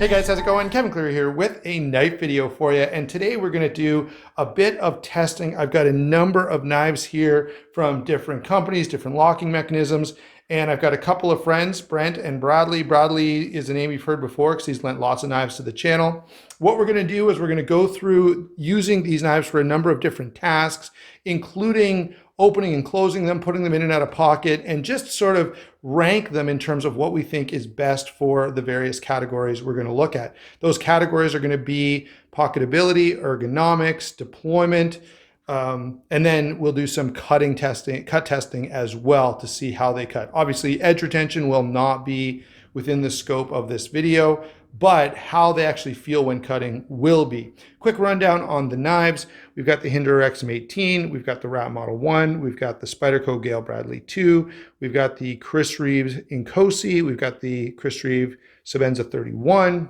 Hey guys, how's it going? Kevin Cleary here with a knife video for you. And today we're going to do a bit of testing. I've got a number of knives here from different companies, different locking mechanisms. And I've got a couple of friends, Brent and Bradley. Bradley is a name you've heard before because he's lent lots of knives to the channel. What we're going to do is we're going to go through using these knives for a number of different tasks, including opening and closing them, putting them in and out of pocket, and just sort of rank them in terms of what we think is best for the various categories we're going to look at. Those categories are going to be pocketability, ergonomics, deployment, and then we'll do some cut testing as well to see how they cut. Obviously, edge retention will not be within the scope of this video, but how they actually feel when cutting will be. Quick rundown on the knives. We've got the Hinderer XM18, we've got the Rat Model 1, we've got the Spyderco Gale Bradley 2, we've got the Chris Reeves Inkosi, we've got the Chris Reeve Sebenza 31,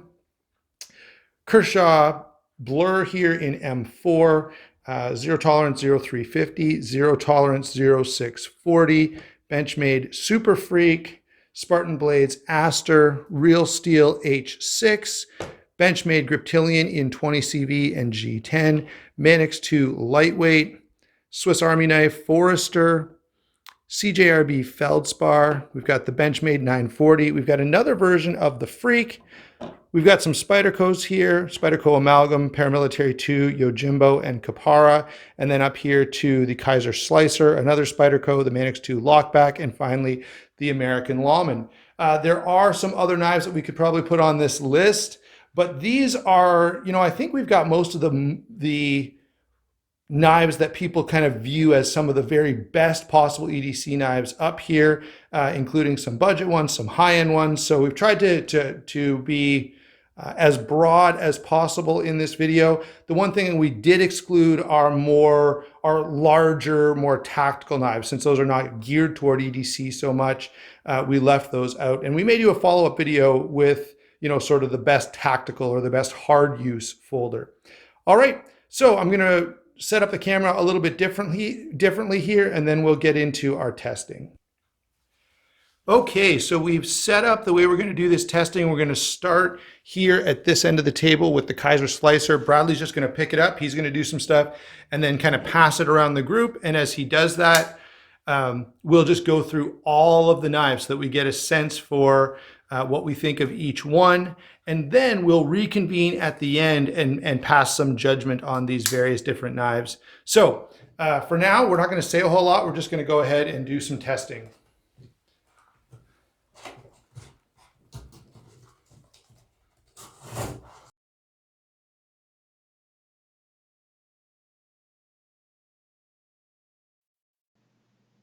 Kershaw Blur here in M4, zero tolerance 0350, zero tolerance 0640, Benchmade Super Freak, Spartan Blades Aster, Real Steel H6, Benchmade Griptilian in 20CV and G10, Manix 2 Lightweight, Swiss Army Knife Forester, CJRB Feldspar. We've got the Benchmade 940. We've got another version of the Freak. We've got some Spydercos here, Spyderco Amalgam, Paramilitary 2, Yojimbo, and Kapara. And then up here to the Kaiser Slicer, another Spyderco, the Manix 2 Lockback, and finally the American Lawman. There are some other knives that we could probably put on this list, but these are, I think we've got most of the knives that people kind of view as some of the very best possible EDC knives up here, including some budget ones, some high-end ones. So we've tried to be as broad as possible in this video. The one thing we did exclude are larger, more tactical knives. Since those are not geared toward EDC so much, we left those out. And we may do a follow-up video with, sort of the best tactical or the best hard use folder. All right, so I'm gonna set up the camera a little bit differently here, and then we'll get into our testing. Okay, so we've set up the way we're going to do this testing. We're going to start here at this end of the table with the Kaiser Slicer. Bradley's just going to pick it up. He's going to do some stuff and then kind of pass it around the group. And as he does that, we'll just go through all of the knives so that we get a sense for what we think of each one. And then we'll reconvene at the end and pass some judgment on these various different knives. So for now, we're not going to say a whole lot. We're just going to go ahead and do some testing.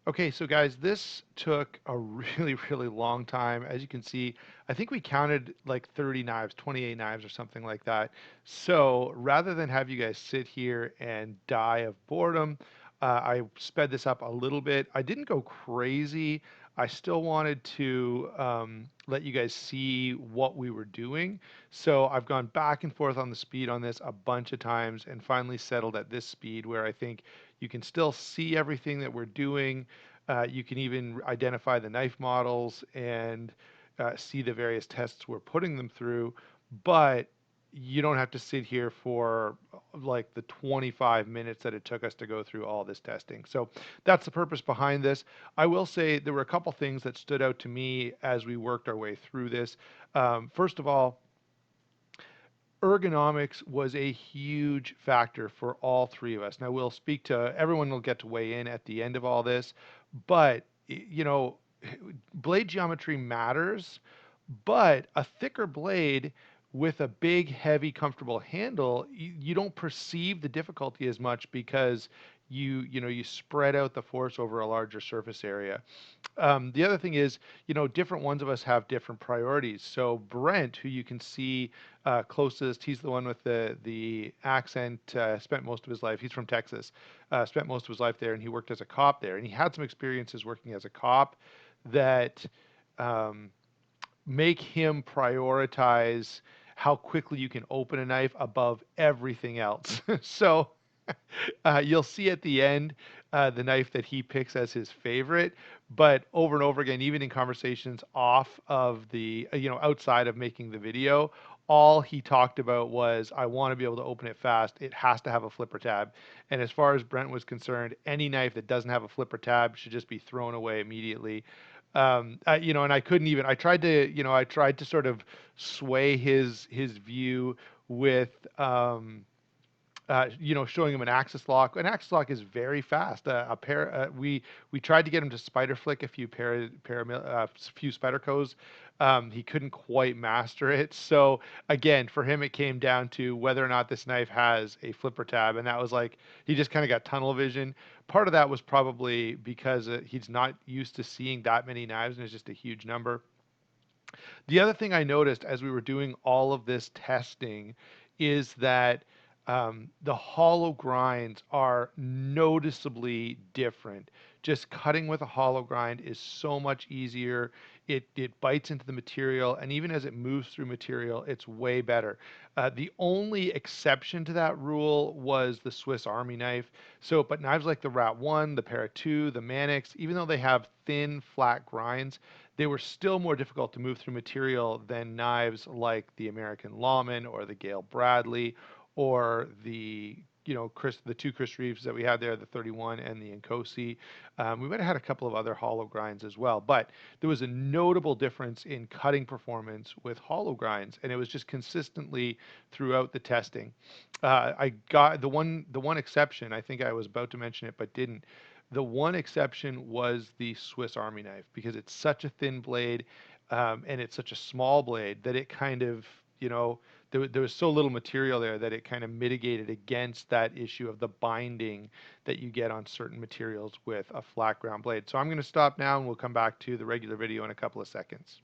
Okay, so guys, this took a really, really long time. As you can see, I think we counted like 30 knives, 28 knives or something like that. So rather than have you guys sit here and die of boredom, I sped this up a little bit. I didn't go crazy. I still wanted to let you guys see what we were doing. So I've gone back and forth on the speed on this a bunch of times and finally settled at this speed where I think you can still see everything that we're doing. You can even identify the knife models and see the various tests we're putting them through, but you don't have to sit here for like the 25 minutes that it took us to go through all this testing. So that's the purpose behind this. I will say there were a couple things that stood out to me as we worked our way through this. First of all, ergonomics was a huge factor for all three of us. Now we'll speak to everyone will get to weigh in at the end of all this, but blade geometry matters, but a thicker blade with a big, heavy, comfortable handle, you don't perceive the difficulty as much because you spread out the force over a larger surface area. The other thing is, different ones of us have different priorities. So Brent, who you can see closest, he's the one with the accent, spent most of his life, he's from Texas, spent most of his life there, and he worked as a cop there. And he had some experiences working as a cop that make him prioritize how quickly you can open a knife above everything else. So you'll see at the end the knife that he picks as his favorite, but over and over again, even in conversations off of the, outside of making the video, all he talked about was, I want to be able to open it fast. It has to have a flipper tab. And as far as Brent was concerned, any knife that doesn't have a flipper tab should just be thrown away immediately. And I couldn't even, I tried to sort of sway his view with, showing him an axis lock. An axis lock is very fast. We tried to get him to spider flick a few Spydercos. He couldn't quite master it. So again, for him, it came down to whether or not this knife has a flipper tab, and that was like he just kind of got tunnel vision. Part of that was probably because he's not used to seeing that many knives, and it's just a huge number. The other thing I noticed as we were doing all of this testing is that the hollow grinds are noticeably different. Just cutting with a hollow grind is so much easier. It bites into the material, and even as it moves through material, it's way better. The only exception to that rule was the Swiss Army knife. So, but knives like the Rat 1, the Para 2, the Manix, even though they have thin, flat grinds, they were still more difficult to move through material than knives like the American Lawman or the Gale Bradley or the two Chris Reeves that we had there, the 31 and the Nkosi. We might have had a couple of other hollow grinds as well, but there was a notable difference in cutting performance with hollow grinds, and it was just consistently throughout the testing. I got the one exception. I think I was about to mention it, but didn't. The one exception was the Swiss Army knife because it's such a thin blade, and it's such a small blade that it kind of, there was so little material there that it kind of mitigated against that issue of the binding that you get on certain materials with a flat ground blade. So I'm going to stop now and we'll come back to the regular video in a couple of seconds.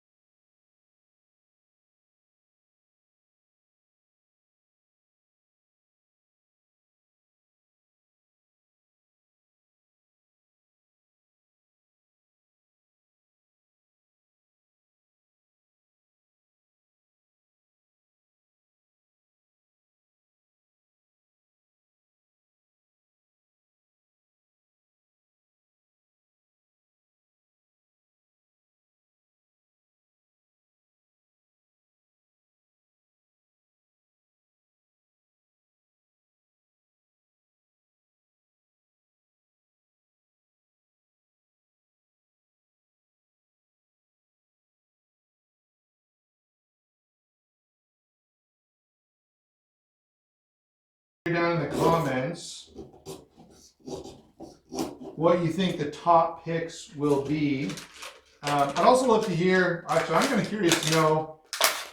Down in the comments what you think the top picks will be. I'd also love to hear. Actually, I'm kind of curious to know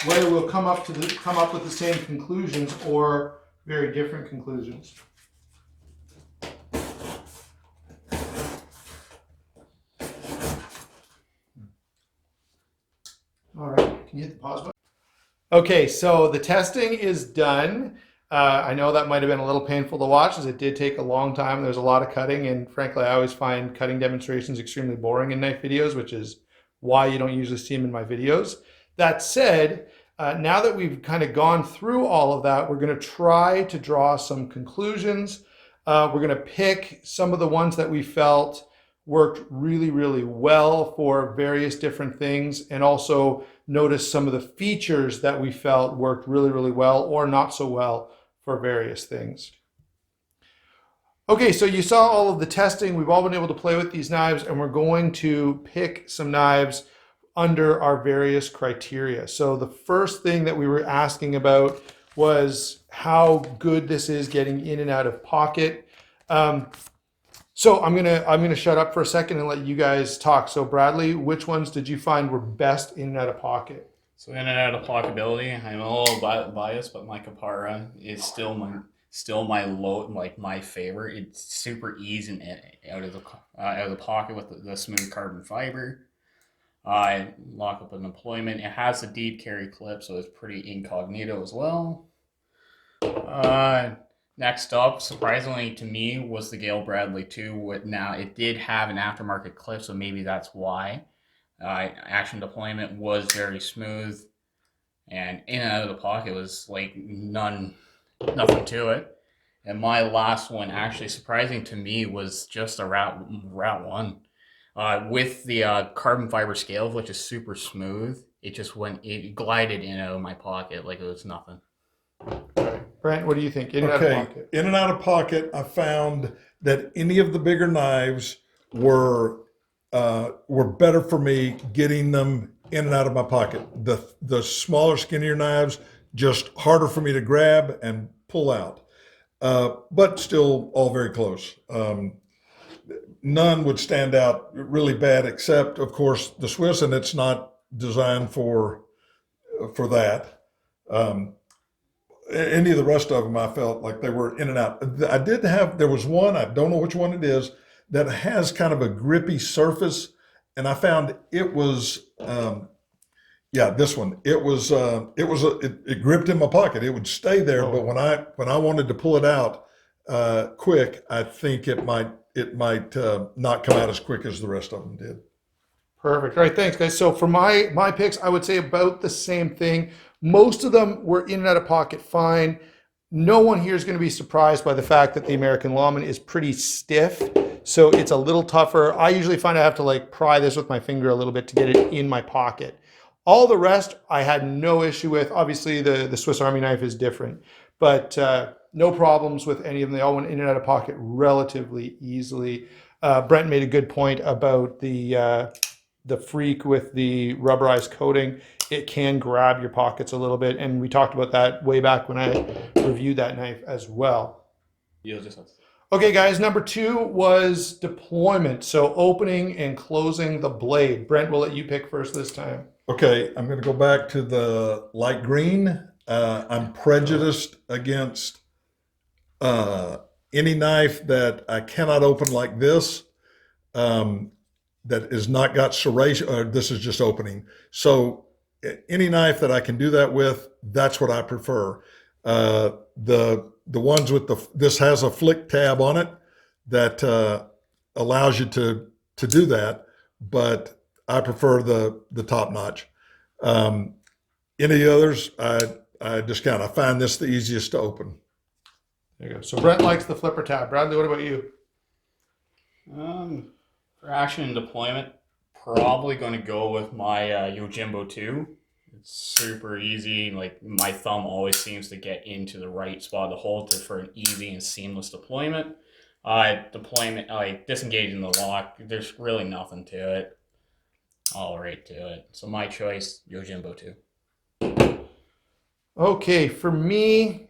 whether we'll come up with the same conclusions or very different conclusions. All right, can you hit the pause button? Okay, so the testing is done. I know that might have been a little painful to watch as it did take a long time. There's a lot of cutting, and frankly, I always find cutting demonstrations extremely boring in knife videos, which is why you don't usually see them in my videos. That said, now that we've kind of gone through all of that, we're going to try to draw some conclusions. We're going to pick some of the ones that we felt worked really, really well for various different things, and also notice some of the features that we felt worked really, really well or not so well for various things. Okay, so you saw all of the testing. We've all been able to play with these knives, and we're going to pick some knives under our various criteria. So the first thing that we were asking about was how good this is getting in and out of pocket. So I'm gonna shut up for a second and let you guys talk. So Bradley, which ones did you find were best in and out of pocket? So in and out of pocketability, I'm a little biased, but my Capara is still my favorite. It's super easy and out of the pocket with the smooth carbon fiber. I lock up an deployment. It has a deep carry clip, so it's pretty incognito as well. Next up, surprisingly to me, was the Gale Bradley 2. Now, it did have an aftermarket clip, so maybe that's why. Action deployment was very smooth, and in and out of the pocket was like nothing to it. And my last one, actually surprising to me, was just a Rat 1. With the carbon fiber scale, which is super smooth, it just went, it glided in and out of my pocket like it was nothing. Brent, what do you think? In and out of pocket. In and out of pocket, I found that any of the bigger knives were better for me getting them in and out of my pocket. The smaller, skinnier knives just harder for me to grab and pull out, but still all very close. None would stand out really bad, except of course the Swiss, and it's not designed for that. Any of the rest of them, I felt like they were in and out. There was one, I don't know which one it is, that has kind of a grippy surface. And I found it was, this one, it gripped in my pocket. It would stay there. But when I wanted to pull it out quick, I think it might not come out as quick as the rest of them did. Perfect. All right, thanks, guys. So for my picks, I would say about the same thing. Most of them were in and out of pocket fine. No one here is going to be surprised by the fact that the American Lawman is pretty stiff, so it's a little tougher. I usually find I have to like pry this with my finger a little bit to get it in my pocket. All the rest I had no issue with. Obviously, the Swiss Army knife is different, but no problems with any of them. They all went in and out of pocket relatively easily. Brent made a good point about the Freak with the rubberized coating. It can grab your pockets a little bit, and we talked about that way back when I reviewed that knife as well. Okay, guys, number 2 was deployment. So opening and closing the blade. Brent, we'll let you pick first this time. Okay, I'm going to go back to the light green. I'm prejudiced against any knife that I cannot open like this. That is not got serration, or this is just opening. So any knife that I can do that with, that's what I prefer. The ones with this has a flick tab on it that allows you to do that, but I prefer the top notch. Any others, I discount. I find this the easiest to open. There you go. So Brent likes the flipper tab. Bradley, what about you? For action and deployment, probably going to go with my Yojimbo 2. It's super easy. Like, my thumb always seems to get into the right spot to hold for an easy and seamless deployment. Like disengaging the lock, there's really nothing to it. All right to it. So my choice, Yojimbo 2. Okay, for me,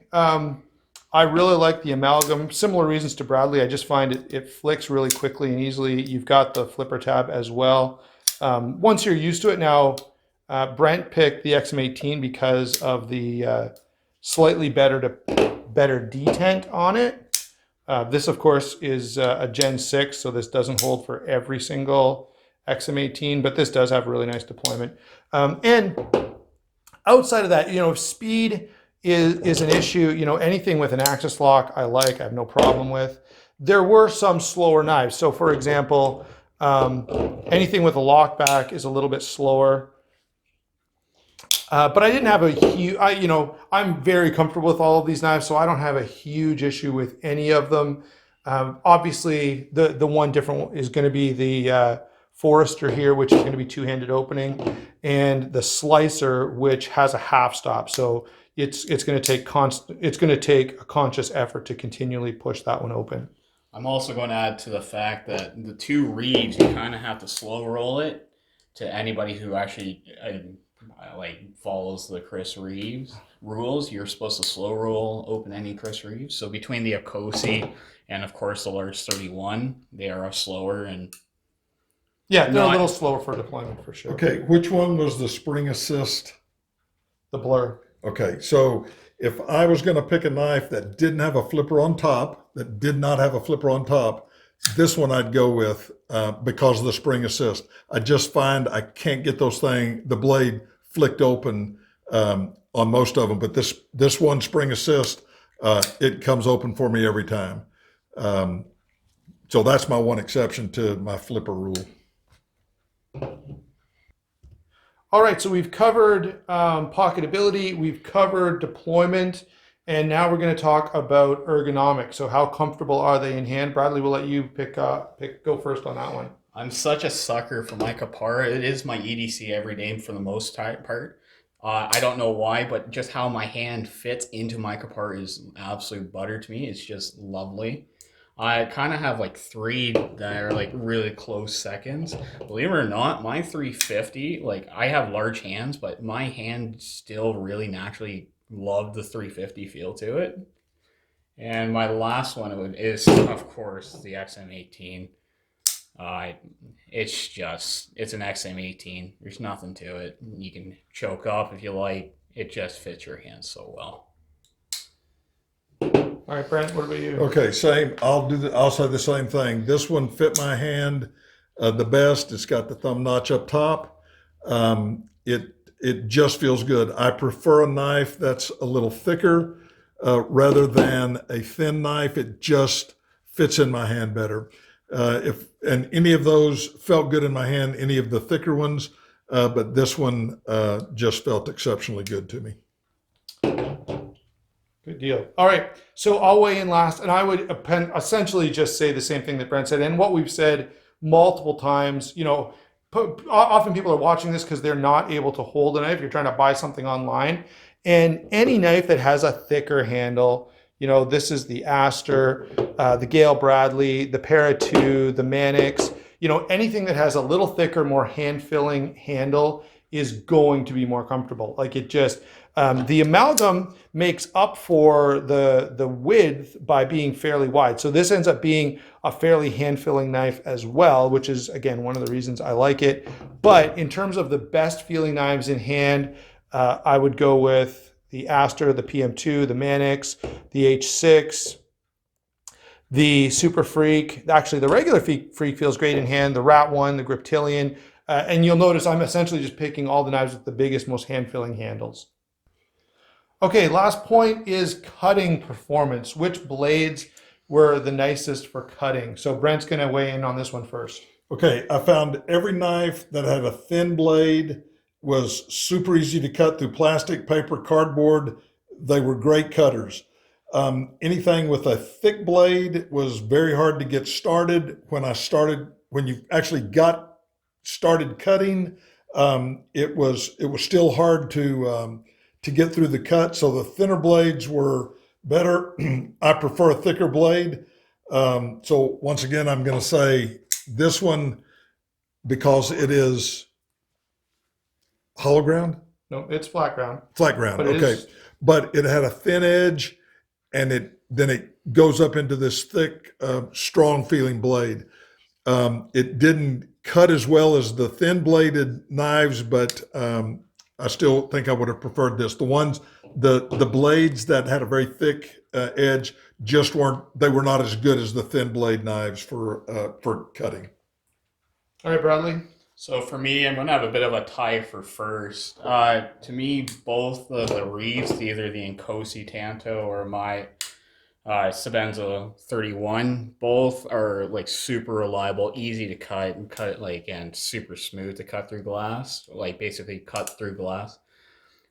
I really like the amalgam. Similar reasons to Bradley. I just find it flicks really quickly and easily. You've got the flipper tab as well. Once you're used to it now, Brent picked the XM18 because of the slightly better detent on it. This, of course, is a Gen 6, so this doesn't hold for every single XM18, but this does have really nice deployment. And outside of that, if speed is an issue, anything with an axis lock I have no problem with. There were some slower knives. So for example, anything with a lock back is a little bit slower. But I didn't have a huge, I'm very comfortable with all of these knives, so I don't have a huge issue with any of them. Obviously, the one different is going to be the Forester here, which is going to be two-handed opening, and the Slicer, which has a half stop. So it's going to take a conscious effort to continually push that one open. I'm also going to add to the fact that the 2 reeds, you kind of have to slow roll it. To anybody who actually follows the Chris Reeves rules, you're supposed to slow roll open any Chris Reeves. So between the Akosi and of course the large 31, they are slower and they're a little slower for deployment for sure. Okay, which one was the spring assist? The Blur. Okay, so if I was going to pick a knife that didn't have a flipper on top, that did not have a flipper on top, this one I'd go with because of the spring assist. I just find I can't get the blade flicked open on most of them, but this one spring assist, it comes open for me every time. So that's my one exception to my flipper rule. All right, so we've covered pocketability, we've covered deployment, And now we're going to talk about ergonomics. So how comfortable are they in hand? Bradley, we'll let you go first on that one. I'm such a sucker for my Kapara. It is my EDC every day for the most part. I don't know why, but just how my hand fits into my Kapara is absolute butter to me. It's just lovely. I kind of have like three that are like really close seconds. Believe it or not, my 350, like I have large hands, but my hand still really naturally loved the 350 feel to it. And my last one is, of course, the XM18. It's an XM18. There's nothing to it. You can choke up if you like. It just fits your hands so well. All right, Brent, what about you? Okay, same. I'll say the same thing. This one fit my hand the best. It's got the thumb notch up top. It just feels good. I prefer a knife that's a little thicker rather than a thin knife. It just fits in my hand better. And any of those felt good in my hand, any of the thicker ones, but this one just felt exceptionally good to me. Good deal. All right, so I'll weigh in last, and I would essentially just say the same thing that Brent said, and what we've said multiple times. Often people are watching this because they're not able to hold a knife. You're trying to buy something online, and any knife that has a thicker handle, this is the Aster, the Gale Bradley, the Para 2, the Mannix, anything that has a little thicker, more hand-filling handle is going to be more comfortable. Like it just, the amalgam makes up for the width by being fairly wide. So this ends up being a fairly hand-filling knife as well, which is, again, one of the reasons I like it. But in terms of the best feeling knives in hand, I would go with the Aster, the PM2, the Mannix, the H6, the Super Freak. Actually, the regular Freak feels great in hand, the Rat 1, the Griptilian. And you'll notice I'm essentially just picking all the knives with the biggest, most hand-filling handles. Okay, last point is cutting performance. Which blades were the nicest for cutting? So Brent's going to weigh in on this one first. Okay, I found every knife that had a thin blade was super easy to cut through plastic, paper, cardboard. They were great cutters. Anything with a thick blade was very hard to get started. When you actually got started cutting, it was still hard to get through the cut. So the thinner blades were better. I prefer a thicker blade. So once again, I'm going to say this one because it is hollow ground. No, it's flat ground. Flat ground. But okay, but it had a thin edge, and then it goes up into this thick, strong feeling blade. It didn't cut as well as the thin bladed knives, but I still think I would have preferred this. The blades that had a very thick edge were not as good as the thin blade knives for cutting. All right, Bradley. So for me, I'm going to have a bit of a tie for first. To me, both the Reeves, either the Nkosi Tanto or my Sabenza 31, both are like super reliable, easy to cut, and super smooth to cut through glass, like basically cut through glass.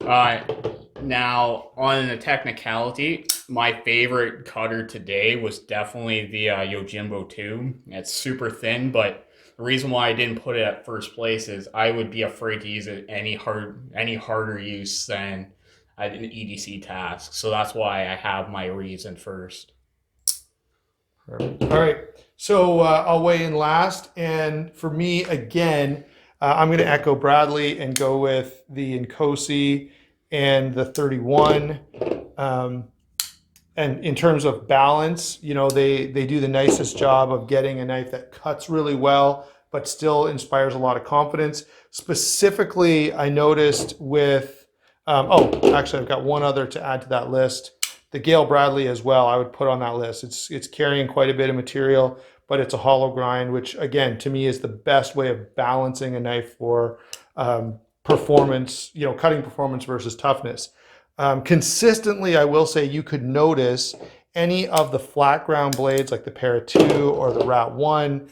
Now on a technicality, my favorite cutter today was definitely the Yojimbo 2. It's super thin, but the reason why I didn't put it at first place is I would be afraid to use it any harder use than an EDC task. So that's why I have my reason first. Perfect. All right. So I'll weigh in last. And for me, again, I'm going to echo Bradley and go with the Nkosi and the 31. And in terms of balance, they do the nicest job of getting a knife that cuts really well, but still inspires a lot of confidence. Specifically, I noticed with, actually, I've got one other to add to that list. The Gale Bradley as well, I would put on that list. It's carrying quite a bit of material, but it's a hollow grind, which again, to me is the best way of balancing a knife for performance, cutting performance versus toughness. Consistently, I will say you could notice any of the flat ground blades like the Para 2 or the Rat 1,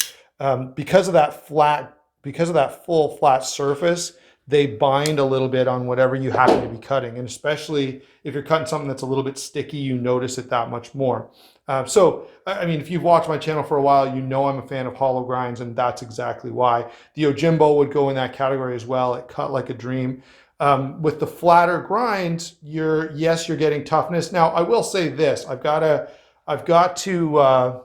because of that full flat surface, they bind a little bit on whatever you happen to be cutting. And especially if you're cutting something that's a little bit sticky, you notice it that much more. So, I mean, if you've watched my channel for a while, you know I'm a fan of hollow grinds, and that's exactly why. The Ojimbo would go in that category as well. It cut like a dream. With the flatter grinds, you're getting toughness. Now, I will say this: I've got to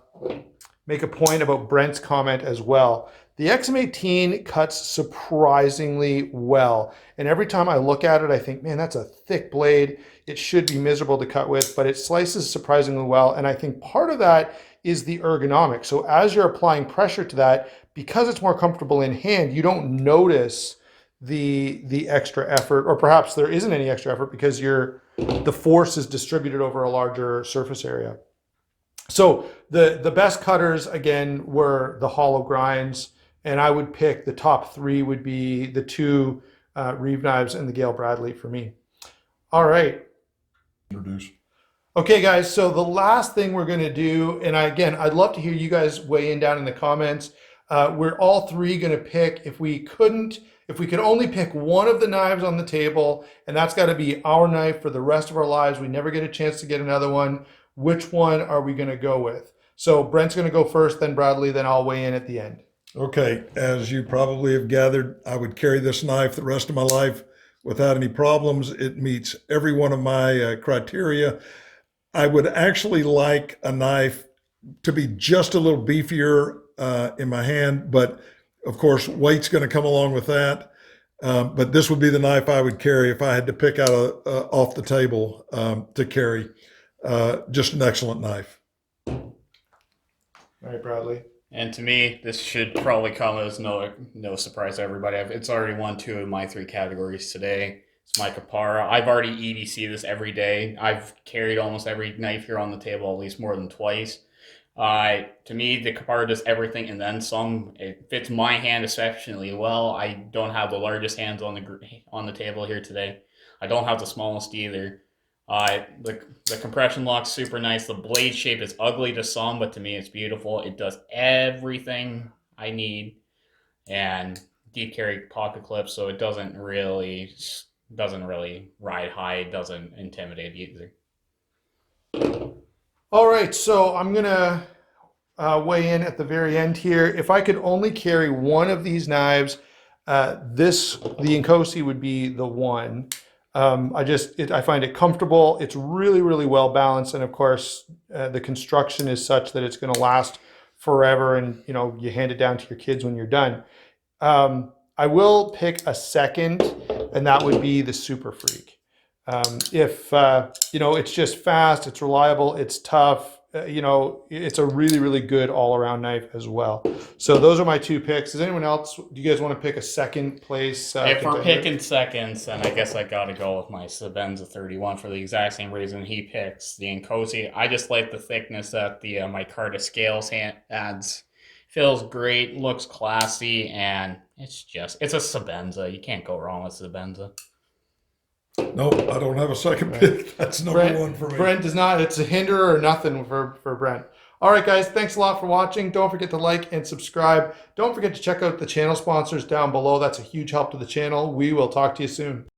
make a point about Brent's comment as well. The XM18 cuts surprisingly well, and every time I look at it, I think, man, that's a thick blade. It should be miserable to cut with, but it slices surprisingly well, and I think part of that is the ergonomics. So as you're applying pressure to that, because it's more comfortable in hand, you don't notice the extra effort, or perhaps there isn't any extra effort because the force is distributed over a larger surface area. So the best cutters, again, were the hollow grinds, and I would pick the top three would be the two Reeve knives and the Gale Bradley for me. All right. Introduce. Okay, guys, so the last thing we're going to do, and I'd love to hear you guys weigh in down in the comments. We're all three going to pick, if we could only pick one of the knives on the table, and that's got to be our knife for the rest of our lives. We never get a chance to get another one. Which one are we going to go with? So Brent's going to go first, then Bradley, then I'll weigh in at the end. Okay, as you probably have gathered, I would carry this knife the rest of my life without any problems. It meets every one of my criteria. I would actually like a knife to be just a little beefier in my hand, but of course, weight's going to come along with that. But this would be the knife I would carry if I had to pick out off the table to carry. Just an excellent knife. All right, Bradley. And to me, this should probably come as no surprise to everybody. It's already won 2 of my 3 categories today. It's my Kapara. I've already EDC this every day. I've carried almost every knife here on the table at least more than twice. To me, the Kapara does everything and then some. It fits my hand exceptionally well. I don't have the largest hands on the table here today. I don't have the smallest either. The compression lock's super nice. The blade shape is ugly to some, but to me it's beautiful. It does everything I need, and deep carry pocket clips, so it doesn't really ride high. It doesn't intimidate either. All right, so I'm gonna weigh in at the very end here. If I could only carry one of these knives, the Inkosi would be the one. I find it comfortable. It's really, really well balanced, and of course, the construction is such that it's going to last forever. And you hand it down to your kids when you're done. I will pick a second, and that would be the Super Freak. It's just fast, it's reliable, it's tough. It's a really, really good all-around knife as well. So those are my 2 picks. Does anyone else, do you guys want to pick a second place? If we're picking seconds, then I guess I got to go with my Sabenza 31 for the exact same reason he picks the Inkosi. I just like the thickness that the micarta scales adds. Feels great, looks classy, and it's a Sabenza. You can't go wrong with Sabenza. No, I don't have a second pick. That's number one for me. Brent does not. It's a hinder or nothing for Brent. All right, guys, thanks a lot for watching. Don't forget to like and subscribe. Don't forget to check out the channel sponsors down below. That's a huge help to the channel. We will talk to you soon.